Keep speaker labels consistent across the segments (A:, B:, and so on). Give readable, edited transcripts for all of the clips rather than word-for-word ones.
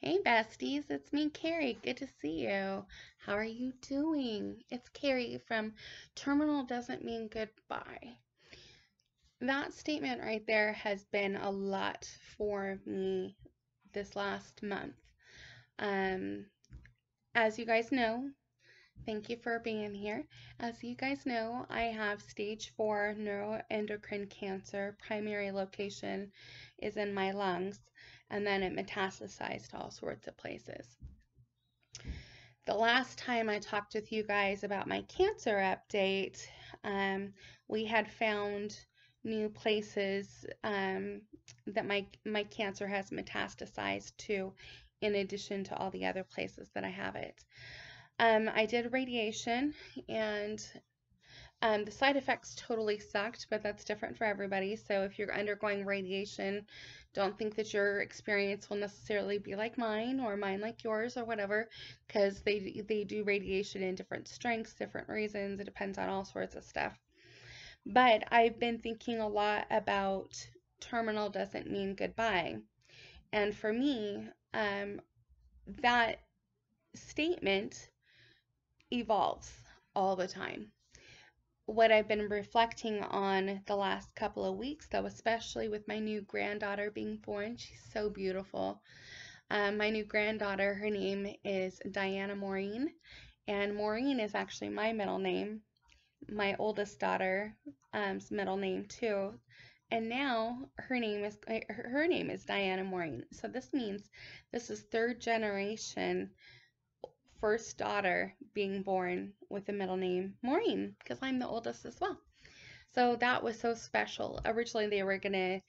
A: Hey besties, it's me, Carrie. Good to see you. How are you doing? It's Carrie from Terminal Doesn't Mean Goodbye. That statement right there has been a lot for me this last month. Um, as you guys know, thank you for being here. As you guys know, I have stage 4 neuroendocrine cancer. Primary location is in my lungs, and then it metastasized to all sorts of places. The last time I talked with you guys about my cancer update, we had found new places that my cancer has metastasized to, in addition to all the other places that I have it. I did radiation, and the side effects totally sucked, but that's different for everybody. So if you're undergoing radiation, don't think that your experience will necessarily be like mine or mine like yours or whatever, because they do radiation in different strengths, different reasons. It depends on all sorts of stuff. But I've been thinking a lot about terminal doesn't mean goodbye. And for me, that statement evolves all the time. What I've been reflecting on the last couple of weeks, though, especially with my new granddaughter being born. She's so beautiful. My new granddaughter, her name is Diana Maureen, and Maureen is actually my middle name, my oldest daughter's middle name too. And now her name is Diana Maureen. So this means this is third generation first daughter being born with the middle name Maureen, because I'm the oldest as well. So that was so special. Originally, they were going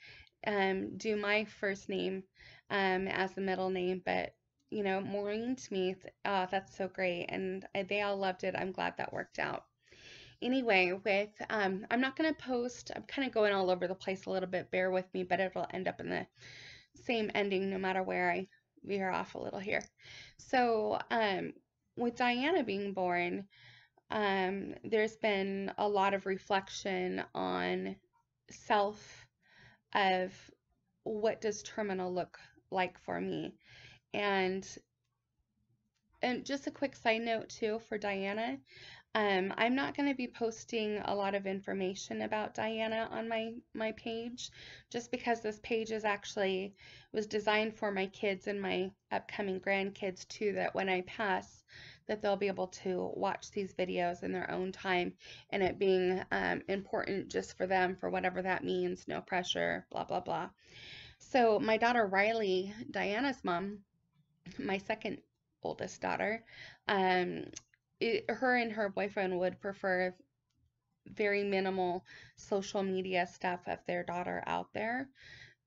A: to do my first name as the middle name, but you know, Maureen to me, that's so great, and they all loved it. I'm glad that worked out. Anyway, I'm not going to post, I'm kind of going all over the place a little bit, bear with me, but it'll end up in the same ending no matter where I veer off a little here. So, with Diana being born, there's been a lot of reflection on self of what does terminal look like for me. And just a quick side note too for Diana, I'm not going to be posting a lot of information about Diana on my page, just because this page was designed for my kids and my upcoming grandkids too, that when I pass, that they'll be able to watch these videos in their own time, and it being important just for them, for whatever that means, no pressure, blah, blah, blah. So my daughter Riley, Diana's mom, my second oldest daughter, her and her boyfriend would prefer very minimal social media stuff of their daughter out there.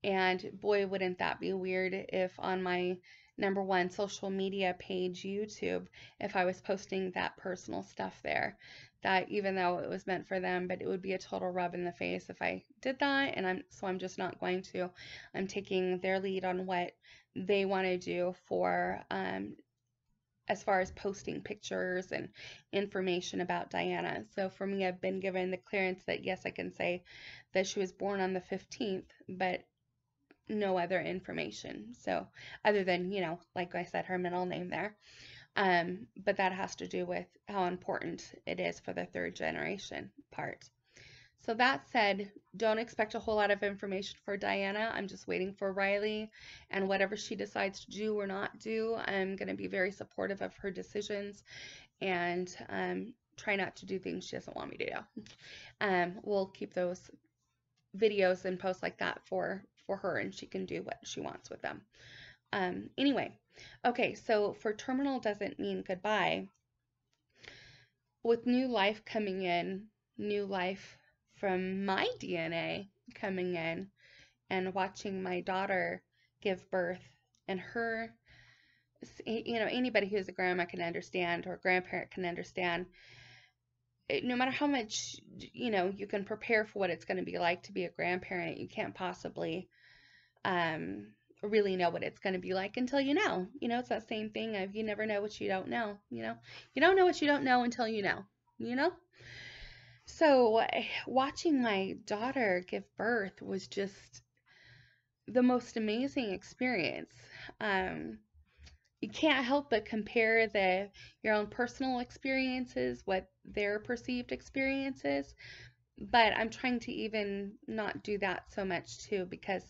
A: And boy, wouldn't that be weird if on my #1 social media page, YouTube, if I was posting that personal stuff there. That even though it was meant for them, but it would be a total rub in the face if I did that, and I'm just not going to. I'm taking their lead on what they want to do for as far as posting pictures and information about Diana. So for me, I've been given the clearance that yes, I can say that she was born on the 15th, but no other information. So other than, you know, like I said, her middle name there. But that has to do with how important it is for the third generation part. So that said, don't expect a whole lot of information for Diana. I'm just waiting for Riley, and whatever she decides to do or not do, I'm going to be very supportive of her decisions, and try not to do things she doesn't want me to do. We'll keep those videos and posts like that for her, and she can do what she wants with them. Anyway, okay, so for terminal doesn't mean goodbye. With new life coming in, new life from my DNA coming in, and watching my daughter give birth, and her, you know, anybody who's a grandma can understand, or grandparent can understand, no matter how much, you know, you can prepare for what it's going to be like to be a grandparent, you can't possibly really know what it's going to be like until you know. You know, it's that same thing of you never know what you don't know, you know. You don't know what you don't know until you know, you know? So watching my daughter give birth was just the most amazing experience. you can't help but compare your own personal experiences, what their perceived experiences, but I'm trying to even not do that so much too, because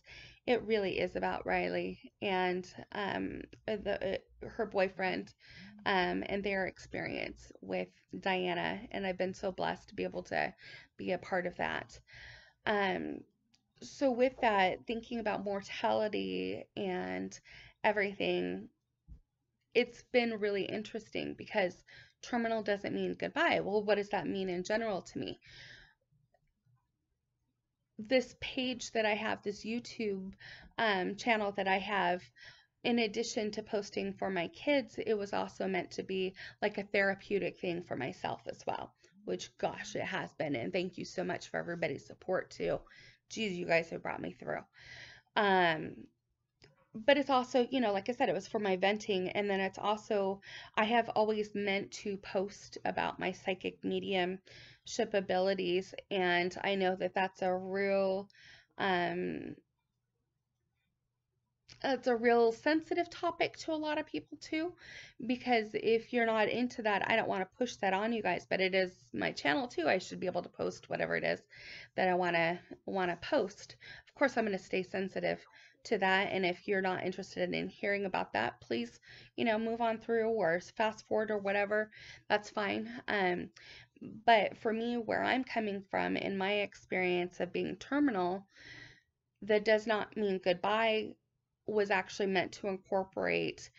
A: it really is about Riley and her boyfriend, and their experience with Diana, and I've been so blessed to be able to be a part of that. Um, so with that, thinking about mortality and everything, it's been really interesting because terminal doesn't mean goodbye. Well, what does that mean in general to me? This page that I have, this YouTube channel that I have, in addition to posting for my kids, it was also meant to be like a therapeutic thing for myself as well, which, gosh, it has been. And thank you so much for everybody's support too. Geez, you guys have brought me through. Um, but it's also, like I said, it was for my venting. And then it's also, I have always meant to post about my psychic mediumship abilities. And I know that that's a real, um, it's a real sensitive topic to a lot of people too, because if you're not into that, I don't want to push that on you guys, but it is my channel too. I should be able to post whatever it is that I want to post. Of course, I'm going to stay sensitive to that, and if you're not interested in hearing about that, please, move on through or fast forward or whatever. That's fine. But for me, where I'm coming from in my experience of being terminal, that does not mean goodbye was actually meant to incorporate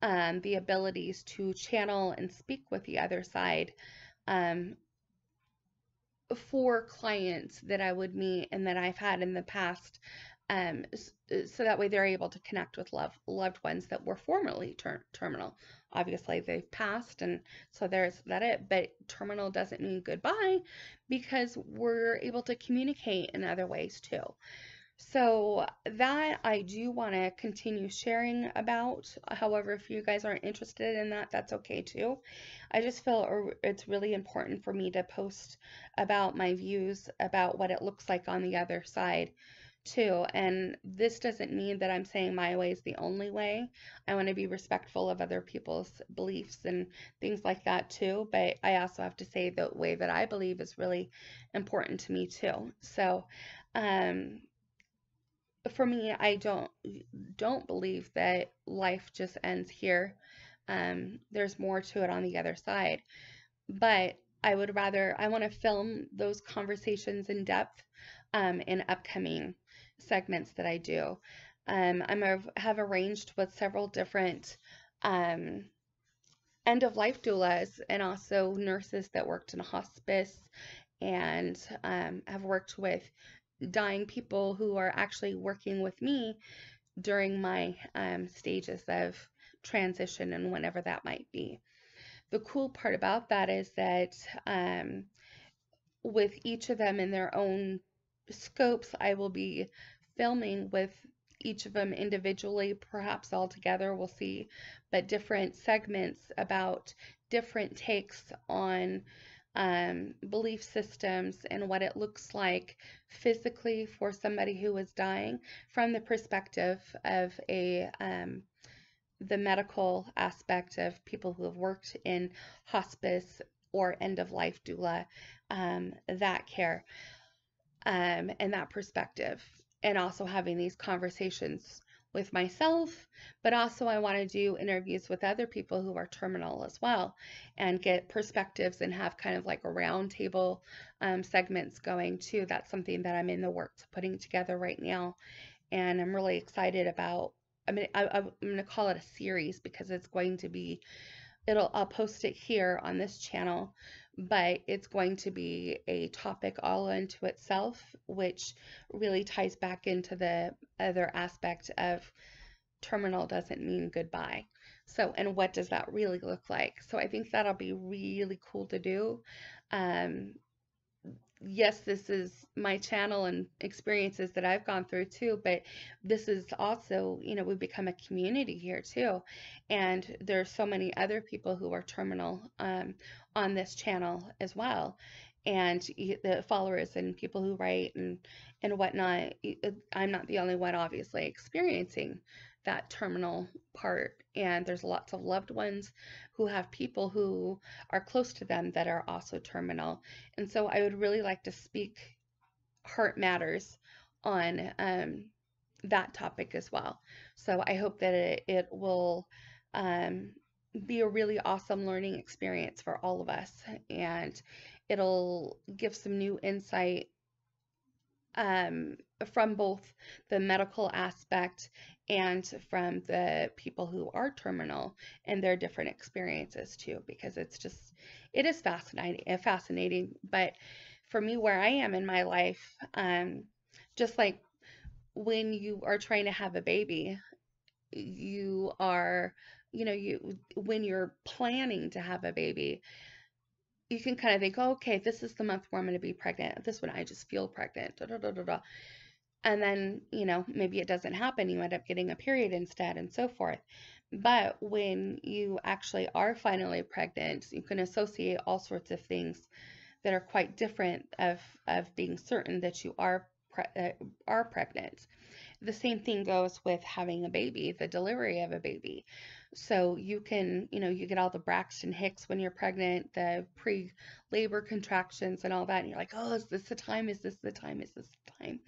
A: the abilities to channel and speak with the other side, um, for clients that I would meet and that I've had in the past. So that way they're able to connect with loved ones that were formerly terminal. Obviously, they've passed, and so there's that it. But terminal doesn't mean goodbye, because we're able to communicate in other ways too. So that I do want to continue sharing about. However, if you guys aren't interested in that, that's okay too. I just feel it's really important for me to post about my views about what it looks like on the other side too. And this doesn't mean that I'm saying my way is the only way. I want to be respectful of other people's beliefs and things like that too. But I also have to say the way that I believe is really important to me too. So, um, for me, I don't believe that life just ends here. There's more to it on the other side. But I want to film those conversations in depth, in upcoming segments that I do. Have arranged with several different um, end of life doulas and also nurses that worked in hospice, and have worked with dying people who are actually working with me during my stages of transition and whenever that might be. The cool part about that is that with each of them in their own scopes, I will be filming with each of them individually, perhaps all together, we'll see, but different segments about different takes on belief systems and what it looks like physically for somebody who is dying from the perspective of the medical aspect of people who have worked in hospice or end of life doula, that care, and that perspective, and also having these conversations with myself, but also I want to do interviews with other people who are terminal as well and get perspectives and have kind of like a round table segments going too. That's something that I'm in the works of putting together right now, and I'm really excited about. I'm going to call it a series because it's going to be, I'll post it here on this channel, but it's going to be a topic all unto itself, which really ties back into the other aspect of terminal doesn't mean goodbye. So, and what does that really look like? So I think that'll be really cool to do. Um, yes, this is my channel and experiences that I've gone through too, but this is also, we've become a community here too. And there's so many other people who are terminal on this channel as well. And the followers and people who write and whatnot, I'm not the only one obviously experiencing that terminal part, and there's lots of loved ones who have people who are close to them that are also terminal. And so I would really like to speak Heart Matters on that topic as well. So I hope that it will um, be a really awesome learning experience for all of us, and it'll give some new insight um, from both the medical aspect and from the people who are terminal and their different experiences too, because it is fascinating. But for me, where I am in my life, just like when you are trying to have a baby, you are, when you're planning to have a baby, you can kind of think, oh, okay, this is the month where I'm going to be pregnant. This one, I just feel pregnant. Da, da, da, da, da. And then, maybe it doesn't happen. You end up getting a period instead and so forth. But when you actually are finally pregnant, you can associate all sorts of things that are quite different of being certain that you are pregnant. The same thing goes with having a baby, the delivery of a baby. So you can, you get all the Braxton Hicks when you're pregnant, the pre-labor contractions and all that, and you're like, oh, is this the time? Is this the time? Is this the time?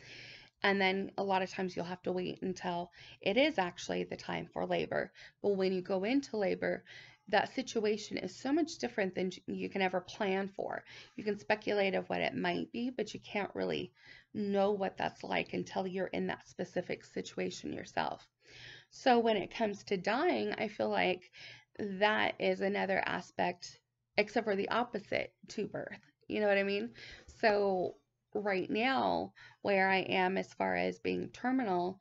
A: And then a lot of times you'll have to wait until it is actually the time for labor. But when you go into labor, that situation is so much different than you can ever plan for. You can speculate of what it might be, but you can't really know what that's like until you're in that specific situation yourself. So when it comes to dying, I feel like that is another aspect, except for the opposite to birth. You know what I mean? So right now, where I am as far as being terminal,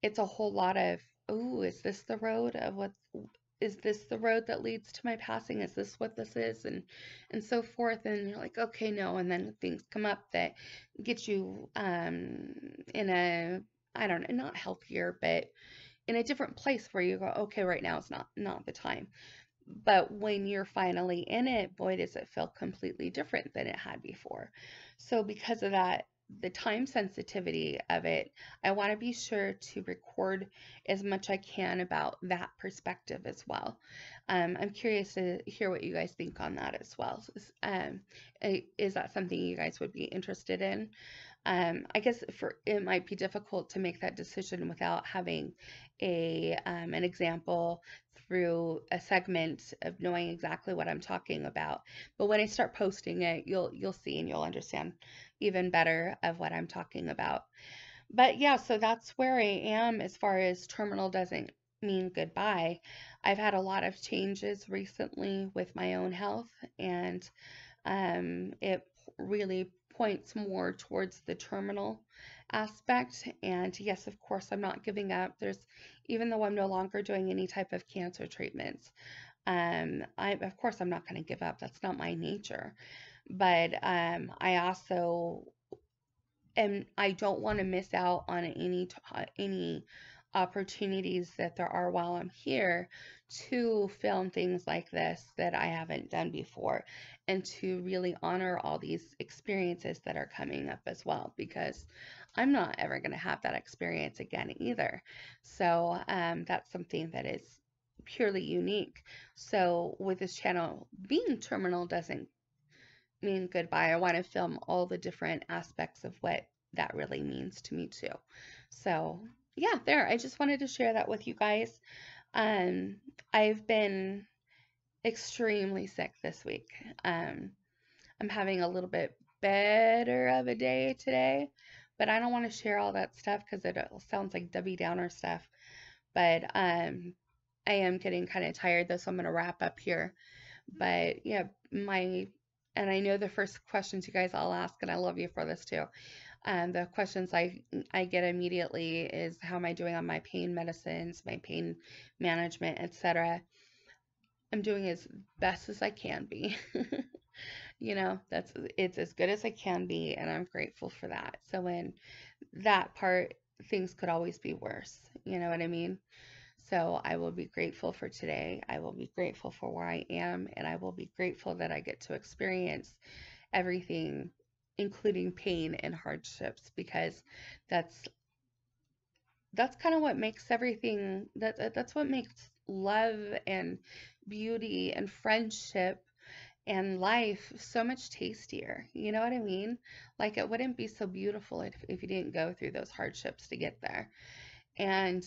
A: it's a whole lot of, oh, is this the road that leads to my passing? Is this what this is? And so forth. And you're like, okay, no. And then things come up that get you in a, I don't know, not healthier, but in a different place where you go, okay, right now is not the time. But when you're finally in it, boy, does it feel completely different than it had before. So because of that, the time sensitivity of it, I want to be sure to record as much I can about that perspective as well. I'm curious to hear what you guys think on that as well. Is that something you guys would be interested in? I guess it might be difficult to make that decision without having an example through a segment of knowing exactly what I'm talking about. But when I start posting it, you'll see and you'll understand even better of what I'm talking about. But yeah, so that's where I am as far as terminal doesn't mean goodbye. I've had a lot of changes recently with my own health, and it really points more towards the terminal aspect. And yes, of course, I'm not giving up. Even though I'm no longer doing any type of cancer treatments, of course, I'm not going to give up. That's not my nature. But I also and I don't want to miss out on any opportunities that there are while I'm here to film things like this that I haven't done before, and to really honor all these experiences that are coming up as well, because I'm not ever going to have that experience again either. So that's something that is purely unique. So with this channel being terminal doesn't mean goodbye. I want to film all the different aspects of what that really means to me too. So yeah, there. I just wanted to share that with you guys. Um, I've been extremely sick this week. I'm having a little bit better of a day today, but I don't want to share all that stuff because it sounds like Debbie Downer stuff. But I am getting kind of tired though, so I'm gonna wrap up here. But yeah, and I know the first questions you guys all ask, and I love you for this too. The questions I get immediately is, how am I doing on my pain medicines, my pain management, etc. I'm doing as best as I can be. It's as good as I can be, and I'm grateful for that. So in that part, things could always be worse. You know what I mean? So I will be grateful for today. I will be grateful for where I am, and I will be grateful that I get to experience everything, including pain and hardships, because that's that's kind of what makes everything that's what makes love and beauty and friendship and life so much tastier. You know what I mean? Like it wouldn't be so beautiful if you didn't go through those hardships to get there. And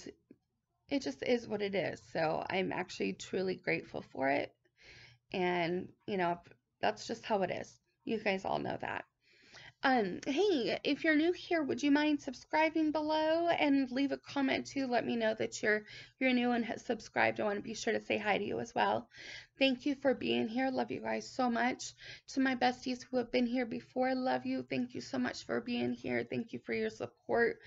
A: it just is what it is. So I'm actually truly grateful for it. And, that's just how it is. You guys all know that. Hey, if you're new here, would you mind subscribing below and leave a comment too? Let me know that you're new and has subscribed. I want to be sure to say hi to you as well. Thank you for being here. Love you guys so much. To my besties who have been here before, love you. Thank you so much for being here. Thank you for your support.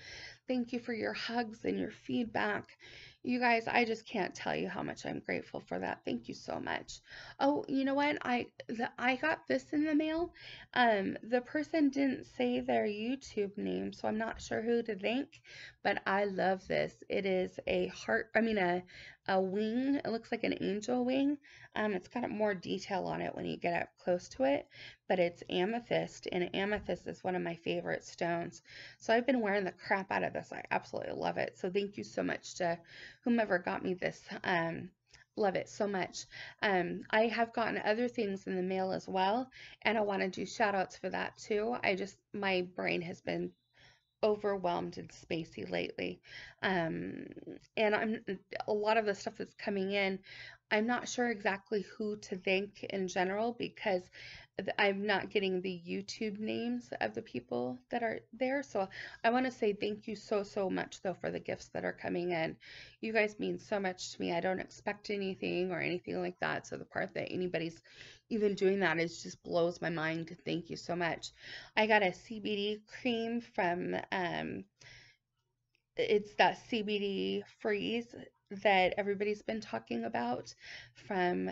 A: Thank you for your hugs and your feedback. You guys, I just can't tell you how much I'm grateful for that. Thank you so much. Oh, you know what? I got this in the mail. The person didn't say their YouTube name, so I'm not sure who to thank, but I love this. It is a heart, I mean a wing. It looks like an angel wing. It's got more detail on it when you get up close to it, but it's amethyst, and amethyst is one of my favorite stones. So I've been wearing the crap out of this. I absolutely love it. So thank you so much to whomever got me this. Love it so much. I have gotten other things in the mail as well, and I want to do shout outs for that too. My brain has been overwhelmed and spacey lately. Um, and a lot of the stuff that's coming in, I'm not sure exactly who to thank in general because I'm not getting the YouTube names of the people that are there. So I want to say thank you so, so much though for the gifts that are coming in. You guys mean so much to me. I don't expect anything or anything like that. So the part that anybody's even doing that is just blows my mind. Thank you so much. I got a CBD cream from it's that CBD freeze that everybody's been talking about from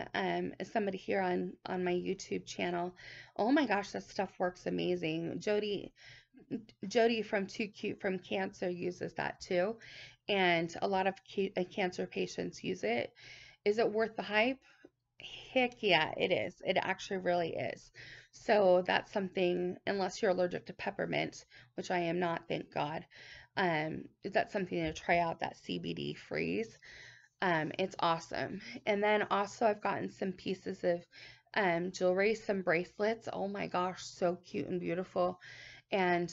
A: somebody here on my YouTube channel. Oh my gosh, that stuff works amazing. Jody from Too Cute from Cancer uses that too, and a lot of cancer patients use it. Is it worth the hype? Heck yeah, it is. It actually really is. So that's something, unless you're allergic to peppermint, which I am not, thank God. That's something to try out, that CBD freeze. It's awesome. And then also I've gotten some pieces of jewelry, some bracelets. Oh my gosh, so cute and beautiful. And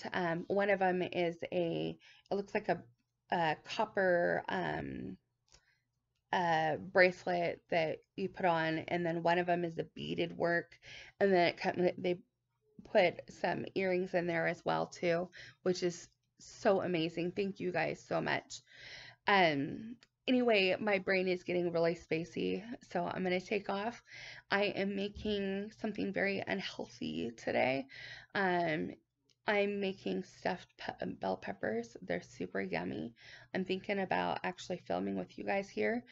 A: one of them is it looks like a copper bracelet that you put on, and then one of them is a beaded work, and then they put some earrings in there as well too, which is so amazing. Thank you guys so much. Um, anyway, my brain is getting really spacey, so I'm gonna take off. I am making something very unhealthy today. Um, I'm making stuffed bell peppers. They're super yummy. I'm thinking about actually filming with you guys here,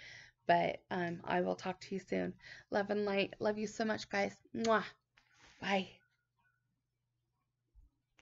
A: but I will talk to you soon. Love and light. Love you so much, guys. Mwah. Bye.